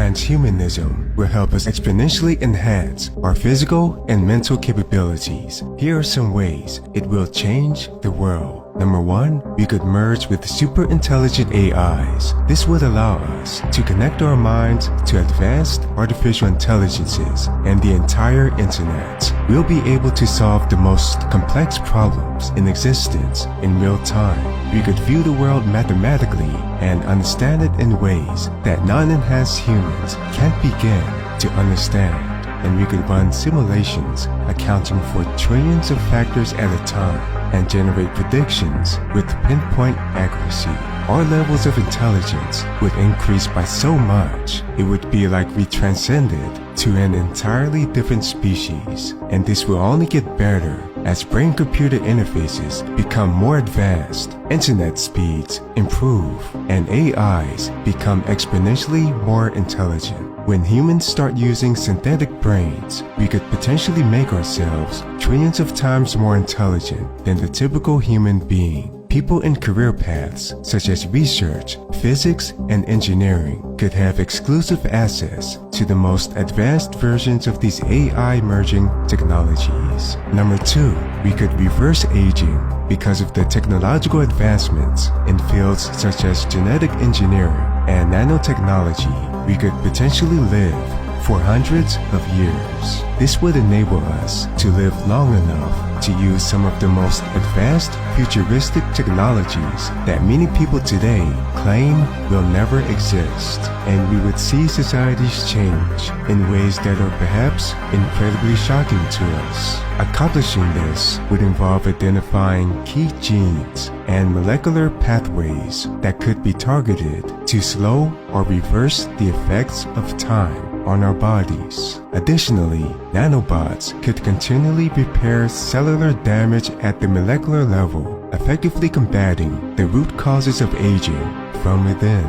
Transhumanism will help us exponentially enhance our physical and mental capabilities. Here are some ways it will change the world. Number 1, we could merge with super intelligent AIs. This would allow us to connect our minds to advanced artificial intelligences and the entire internet. We'll be able to solve the most complex problems in existence in real time. We could view the world mathematically and understand it in ways that non-enhanced humans can't begin to understand. And we could run simulations accounting for trillions of factors at a time and generate predictions with pinpoint accuracy. Our levels of intelligence would increase by so much, it would be like we transcended to an entirely different species. And this will only get better as brain-computer interfaces become more advanced, internet speeds improve, and AIs become exponentially more intelligent. When humans start using synthetic brains, we could potentially make ourselves trillions of times more intelligent than the typical human being. People in career paths such as research, physics, and engineering could have exclusive access to the most advanced versions of these AI merging technologies. Number 2, we could reverse aging. Because of the technological advancements in fields such as genetic engineering and nanotechnology, we could potentially live for hundreds of years. This would enable us to live long enough to use some of the most advanced futuristic technologies that many people today claim will never exist. And we would see societies change in ways that are perhaps incredibly shocking to us. Accomplishing this would involve identifying key genes and molecular pathways that could be targeted to slow or reverse the effects of time on our bodies. Additionally, nanobots could continually repair cellular damage at the molecular level, effectively combating the root causes of aging from within.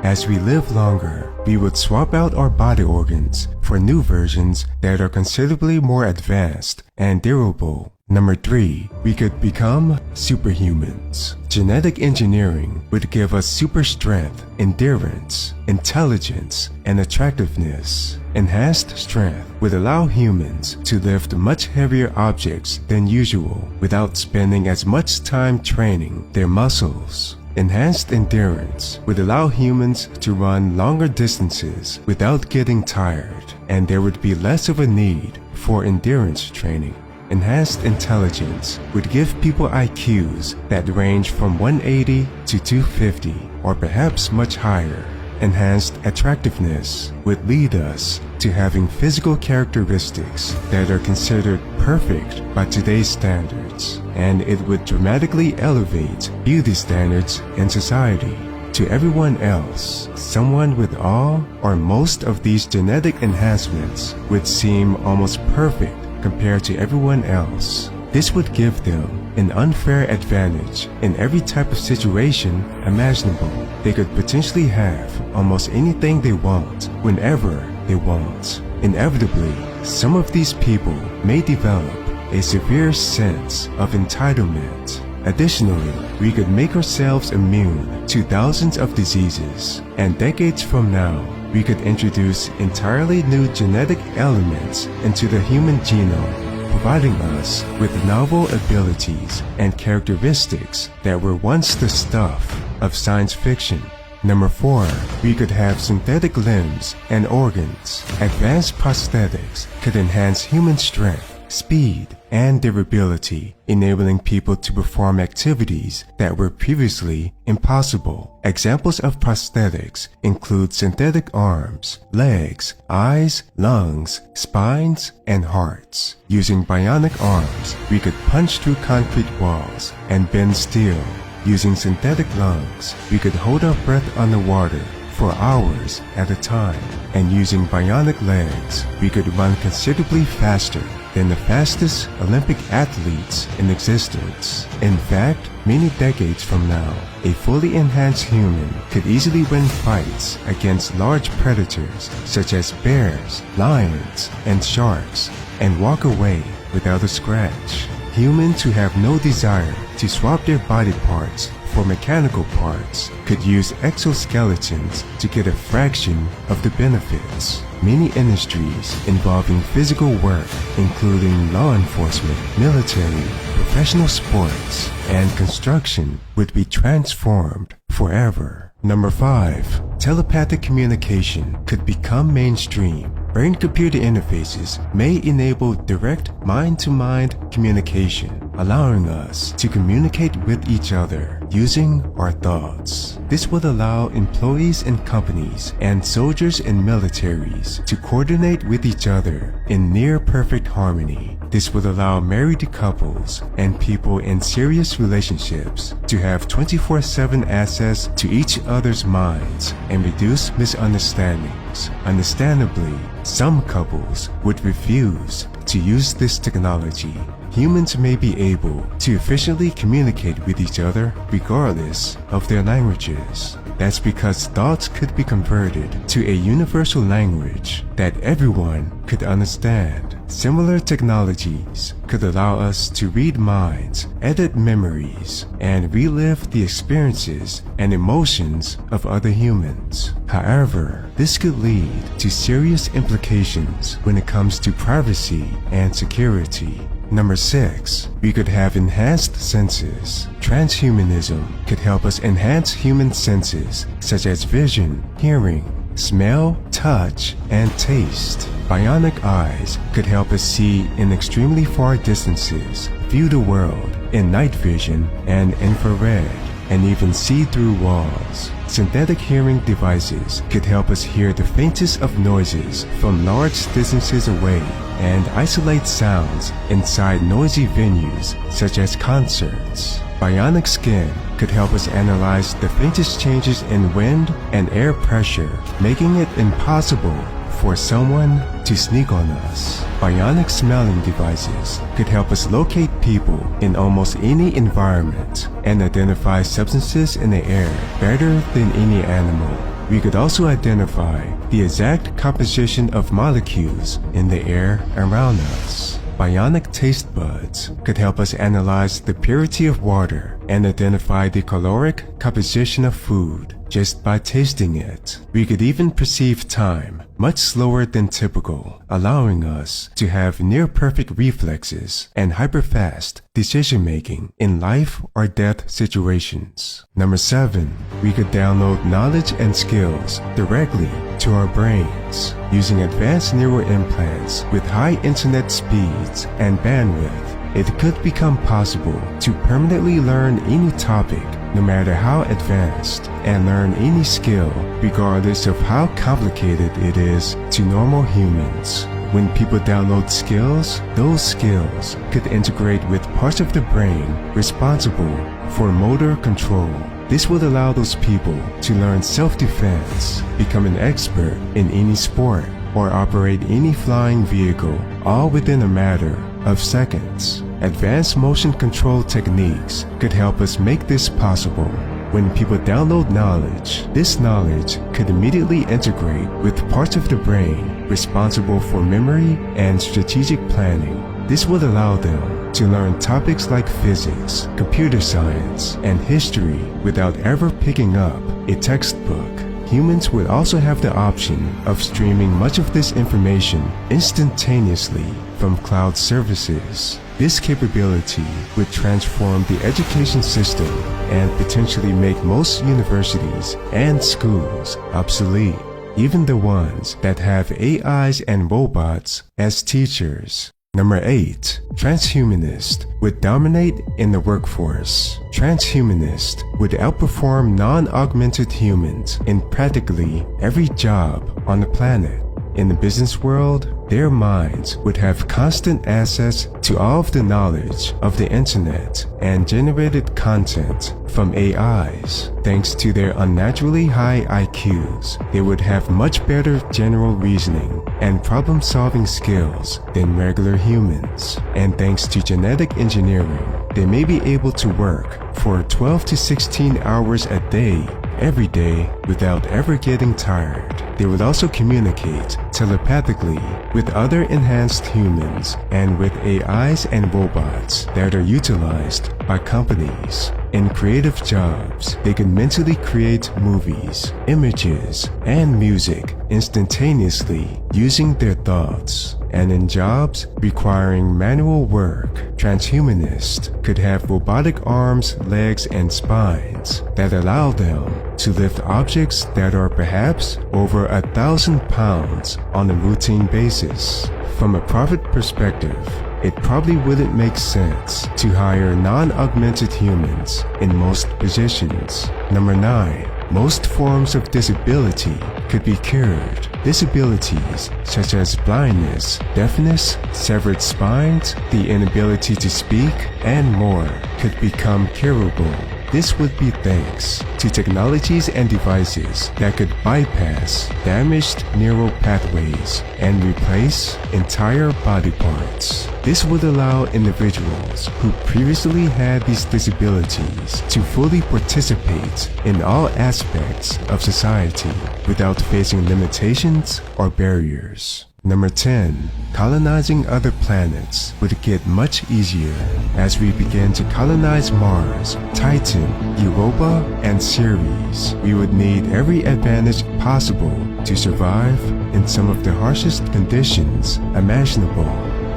As we live longer, we would swap out our body organs for new versions that are considerably more advanced and durable. Number 3, we could become superhumans. Genetic engineering would give us super strength, endurance, intelligence, and attractiveness. Enhanced strength would allow humans to lift much heavier objects than usual without spending as much time training their muscles. Enhanced endurance would allow humans to run longer distances without getting tired, and there would be less of a need for endurance training. Enhanced intelligence would give people IQs that range from 180 to 250, or perhaps much higher. Enhanced attractiveness would lead us to having physical characteristics that are considered perfect by today's standards, and it would dramatically elevate beauty standards in society. To everyone else, someone with all or most of these genetic enhancements would seem almost perfect compared to everyone else. This would give them an unfair advantage in every type of situation imaginable. They could potentially have almost anything they want, whenever they want. Inevitably, some of these people may develop a severe sense of entitlement. Additionally, we could make ourselves immune to thousands of diseases, and decades from now, we could introduce entirely new genetic elements into the human genome, providing us with novel abilities and characteristics that were once the stuff of science fiction. Number 4, we could have synthetic limbs and organs. Advanced prosthetics could enhance human strength, speed, and durability, enabling people to perform activities that were previously impossible. Examples of prosthetics include synthetic arms, legs, eyes, lungs, spines, and hearts. Using bionic arms, we could punch through concrete walls and bend steel. Using synthetic lungs, we could hold our breath underwater for hours at a time. And using bionic legs, we could run considerably faster than the fastest Olympic athletes in existence. In fact, many decades from now, a fully enhanced human could easily win fights against large predators such as bears, lions, and sharks, and walk away without a scratch. Humans who have no desire to swap their body parts for mechanical parts could use exoskeletons to get a fraction of the benefits. Many industries involving physical work, including law enforcement, military, professional sports, and construction, would be transformed forever. Number 5. Telepathic communication could become mainstream. Brain-computer interfaces may enable direct mind-to-mind communication, allowing us to communicate with each other using our thoughts. This would allow employees in companies and soldiers in militaries to coordinate with each other in near-perfect harmony. This would allow married couples and people in serious relationships to have 24/7 access to each other's minds and reduce misunderstandings. Understandably, some couples would refuse to use this technology. Humans may be able to efficiently communicate with each other regardless of their languages. That's because thoughts could be converted to a universal language that everyone could understand. Similar technologies could allow us to read minds, edit memories, and relive the experiences and emotions of other humans. However, this could lead to serious implications when it comes to privacy and security. Number 6. We could have enhanced senses. Transhumanism could help us enhance human senses such as vision, hearing, smell, touch, and taste. Bionic eyes could help us see in extremely far distances, view the world in night vision and infrared, and even see through walls. Synthetic hearing devices could help us hear the faintest of noises from large distances away and isolate sounds inside noisy venues such as concerts. Bionic skin could help us analyze the faintest changes in wind and air pressure, making it impossible for someone to sneak on us. Bionic smelling devices could help us locate people in almost any environment and identify substances in the air better than any animal. We could also identify the exact composition of molecules in the air around us. Bionic taste buds could help us analyze the purity of water and identify the caloric composition of food just by tasting it. We could even perceive time much slower than typical, allowing us to have near-perfect reflexes and hyper-fast decision-making in life or death situations. Number 7. We could download knowledge and skills directly to our brains. Using advanced neural implants with high internet speeds and bandwidth, it could become possible to permanently learn any topic, no matter how advanced, and learn any skill, regardless of how complicated it is to normal humans. When people download skills, those skills could integrate with parts of the brain responsible for motor control. This would allow those people to learn self-defense, become an expert in any sport, or operate any flying vehicle, all within a matter of seconds. Advanced motion control techniques could help us make this possible. When people download knowledge, this knowledge could immediately integrate with parts of the brain responsible for memory and strategic planning. This would allow them to learn topics like physics, computer science, and history without ever picking up a textbook. Humans would also have the option of streaming much of this information instantaneously from cloud services. This capability would transform the education system and potentially make most universities and schools obsolete, even the ones that have AIs and robots as teachers. Number 8. Transhumanists would dominate in the workforce. Transhumanists would outperform non-augmented humans in practically every job on the planet. In the business world, their minds would have constant access to all of the knowledge of the internet and generated content from AIs. Thanks to their unnaturally high IQs, they would have much better general reasoning and problem-solving skills than regular humans. And thanks to genetic engineering, they may be able to work for 12 to 16 hours a day every day without ever getting tired. They would also communicate telepathically with other enhanced humans and with AIs and robots that are utilized by companies. In creative jobs, they could mentally create movies, images, and music instantaneously using their thoughts. And in jobs requiring manual work, transhumanists could have robotic arms, legs, and spines that allow them to lift objects that are perhaps over 1,000 pounds on a routine basis. From a profit perspective, it probably wouldn't make sense to hire non-augmented humans in most positions. Number 9. Most forms of disability could be cured. Disabilities such as blindness, deafness, severed spines, the inability to speak, and more could become curable. This would be thanks to technologies and devices that could bypass damaged neural pathways and replace entire body parts. This would allow individuals who previously had these disabilities to fully participate in all aspects of society without facing limitations or barriers. Number 10. Colonizing other planets would get much easier as we begin to colonize Mars, Titan, Europa, and Ceres. We would need every advantage possible to survive in some of the harshest conditions imaginable.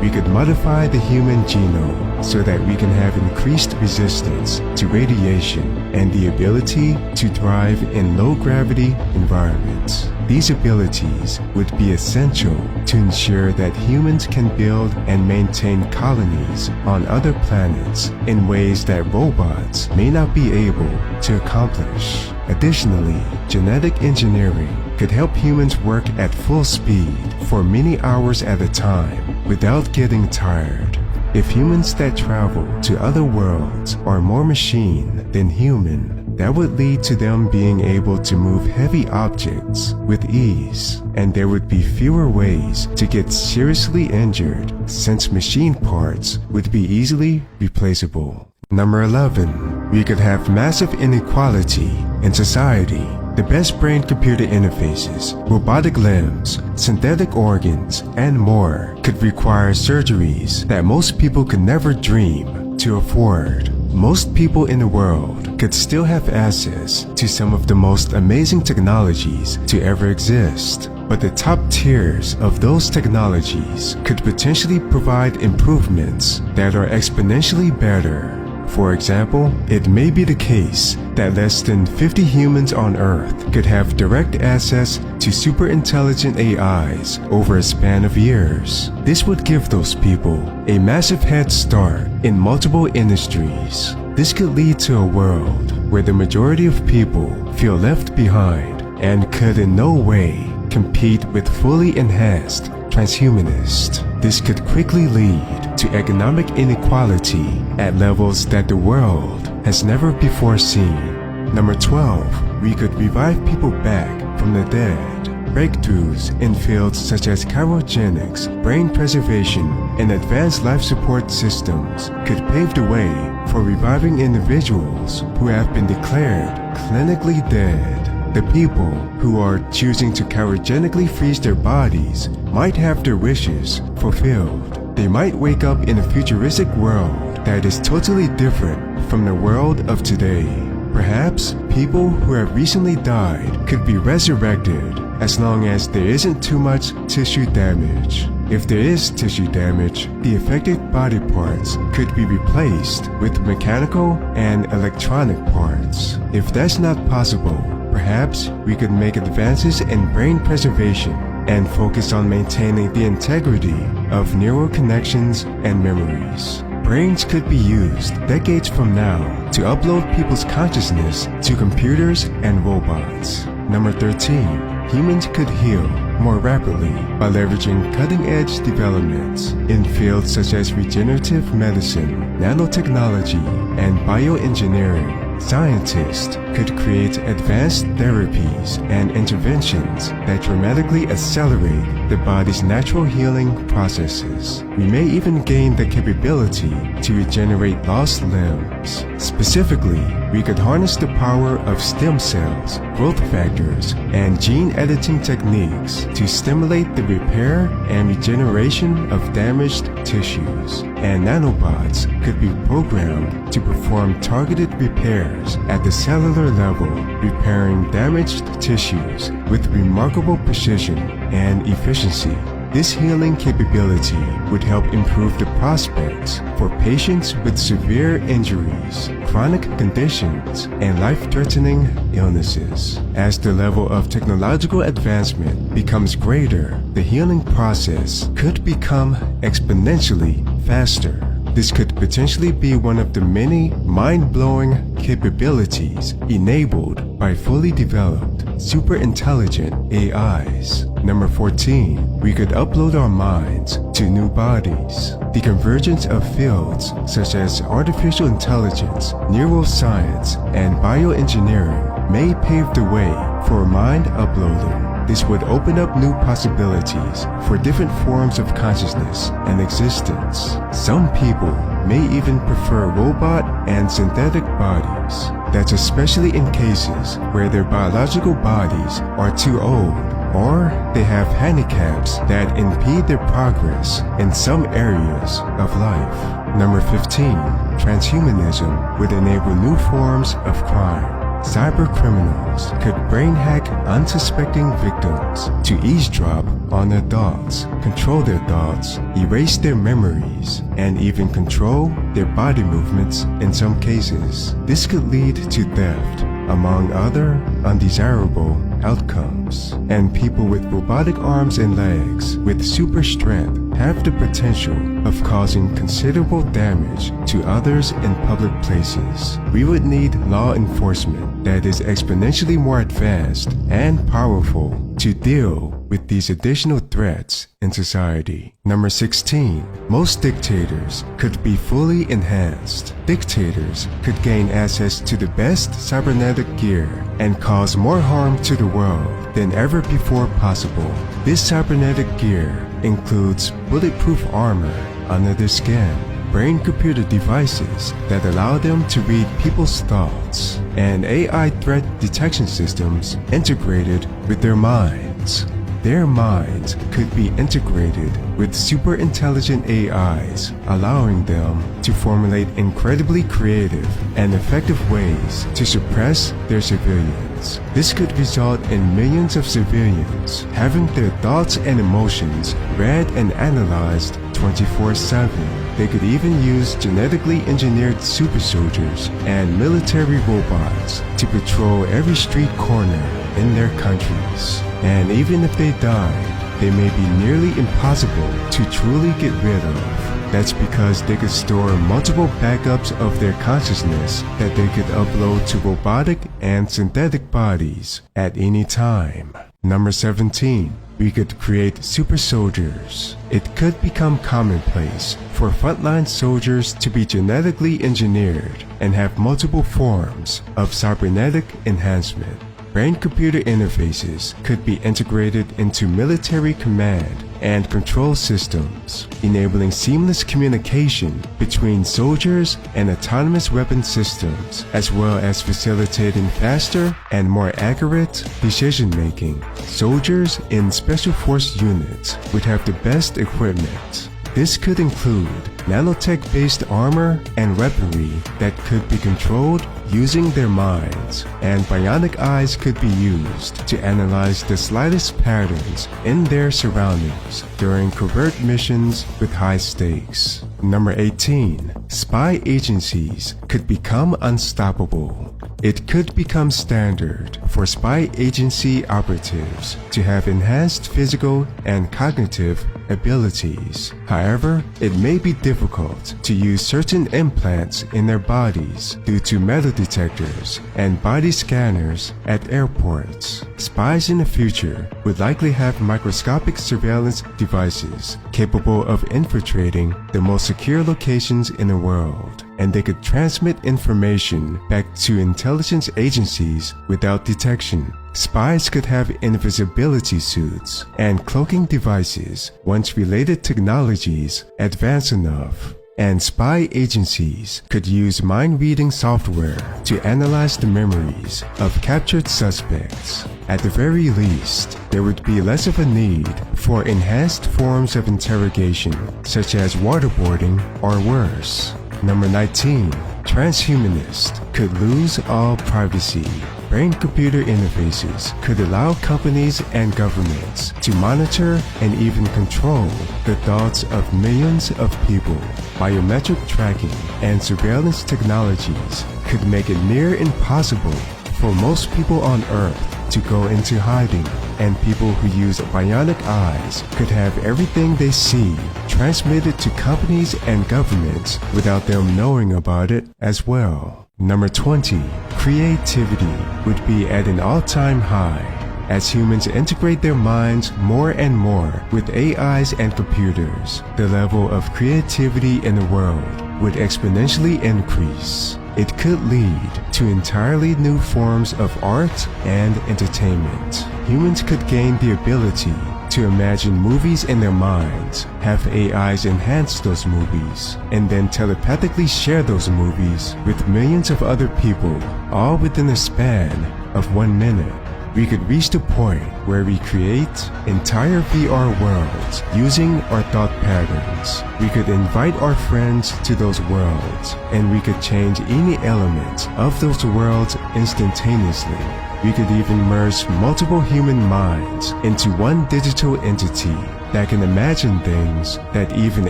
We could modify the human genome so that we can have increased resistance to radiation and the ability to thrive in low-gravity environments. These abilities would be essential to ensure that humans can build and maintain colonies on other planets in ways that robots may not be able to accomplish. Additionally, genetic engineering could help humans work at full speed for many hours at a time without getting tired. If humans that travel to other worlds are more machine than human, that would lead to them being able to move heavy objects with ease, and there would be fewer ways to get seriously injured since machine parts would be easily replaceable. Number 11. We could have massive inequality in society. The best brain-computer interfaces, robotic limbs, synthetic organs, and more could require surgeries that most people could never dream to afford. Most people in the world could still have access to some of the most amazing technologies to ever exist, but the top tiers of those technologies could potentially provide improvements that are exponentially better. For example, it may be the case that less than 50 humans on Earth could have direct access to super intelligent AIs over a span of years. This would give those people a massive head start in multiple industries. This could lead to a world where the majority of people feel left behind and could in no way compete with fully enhanced transhumanists. This could quickly lead to economic inequality at levels that the world has never before seen. Number 12. We could revive people back from the dead. Breakthroughs in fields such as cryogenics, brain preservation, and advanced life support systems could pave the way for reviving individuals who have been declared clinically dead. The people who are choosing to cryogenically freeze their bodies might have their wishes fulfilled. They might wake up in a futuristic world that is totally different from the world of today. Perhaps people who have recently died could be resurrected as long as there isn't too much tissue damage. If there is tissue damage, the affected body parts could be replaced with mechanical and electronic parts. If that's not possible, perhaps we could make advances in brain preservation and focus on maintaining the integrity of neural connections and memories. Brains could be used decades from now to upload people's consciousness to computers and robots. Number 13. Humans could heal more rapidly by leveraging cutting-edge developments in fields such as regenerative medicine, nanotechnology, and bioengineering. Scientists could create advanced therapies and interventions that dramatically accelerate the body's natural healing processes. We may even gain the capability to regenerate lost limbs. Specifically, we could harness the power of stem cells, growth factors, and gene editing techniques to stimulate the repair and regeneration of damaged tissues. And nanobots could be programmed to perform targeted repairs at the cellular level, repairing damaged tissues with remarkable precision and efficiency. This healing capability would help improve the prospects for patients with severe injuries, chronic conditions, and life-threatening illnesses. As the level of technological advancement becomes greater, the healing process could become exponentially faster. This could potentially be one of the many mind-blowing capabilities enabled by fully developed, super intelligent AIs. Number 14, we could upload our minds to new bodies. The convergence of fields such as artificial intelligence, neuroscience, and bioengineering may pave the way for mind uploading. This would open up new possibilities for different forms of consciousness and existence. Some people may even prefer robot and synthetic bodies. That's especially in cases where their biological bodies are too old or they have handicaps that impede their progress in some areas of life. Number 15, transhumanism would enable new forms of crime. Cybercriminals could brain hack unsuspecting victims to eavesdrop on their thoughts, control their thoughts, erase their memories, and even control their body movements in some cases. This could lead to theft, among other undesirable outcomes. And people with robotic arms and legs with super strength have the potential of causing considerable damage to others in public places. We would need law enforcement that is exponentially more advanced and powerful to deal with these additional threats in society. Number 16, most dictators could be fully enhanced. Dictators could gain access to the best cybernetic gear and cause more harm to the world than ever before possible. This cybernetic gear includes bulletproof armor under their skin, brain-computer devices that allow them to read people's thoughts, and AI threat detection systems integrated with their minds. Their minds could be integrated with super intelligent AIs, allowing them to formulate incredibly creative and effective ways to suppress their civilians. This could result in millions of civilians having their thoughts and emotions read and analyzed 24/7. They could even use genetically engineered super soldiers and military robots to patrol every street corner in their countries. And even if they died, they may be nearly impossible to truly get rid of. That's because they could store multiple backups of their consciousness that they could upload to robotic and synthetic bodies at any time. Number 17, we could create super soldiers. It could become commonplace for frontline soldiers to be genetically engineered and have multiple forms of cybernetic enhancement. Brain-computer interfaces could be integrated into military command and control systems, enabling seamless communication between soldiers and autonomous weapon systems, as well as facilitating faster and more accurate decision-making. Soldiers in special force units would have the best equipment. This could include nanotech-based armor and weaponry that could be controlled using their minds, and bionic eyes could be used to analyze the slightest patterns in their surroundings during covert missions with high stakes. Number 18, spy agencies could become unstoppable. It could become standard for spy agency operatives to have enhanced physical and cognitive abilities. However, it may be difficult to use certain implants in their bodies due to metal detectors and body scanners at airports. Spies in the future would likely have microscopic surveillance devices capable of infiltrating the most secure locations in the world, and they could transmit information back to intelligence agencies without detection. Spies could have invisibility suits and cloaking devices once related technologies advance enough. And spy agencies could use mind-reading software to analyze the memories of captured suspects. At the very least, there would be less of a need for enhanced forms of interrogation, such as waterboarding or worse. Number 19. Transhumanist could lose all privacy. Brain-computer interfaces could allow companies and governments to monitor and even control the thoughts of millions of people. Biometric tracking and surveillance technologies could make it near impossible for most people on Earth to go into hiding, and people who use bionic eyes could have everything they see transmitted to companies and governments without them knowing about it as well. Number 20. Creativity would be at an all-time high. As humans integrate their minds more and more with AIs and computers, the level of creativity in the world would exponentially increase. It could lead to entirely new forms of art and entertainment. Humans could gain the ability to imagine movies in their minds, have AIs enhance those movies, and then telepathically share those movies with millions of other people, all within a span of 1 minute. We could reach the point where we create entire VR worlds using our thought patterns. We could invite our friends to those worlds, and we could change any element of those worlds instantaneously. We could even merge multiple human minds into one digital entity that can imagine things that even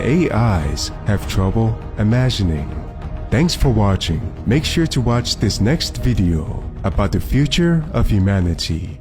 AIs have trouble imagining. Thanks for watching. Make sure to watch this next video about the future of humanity.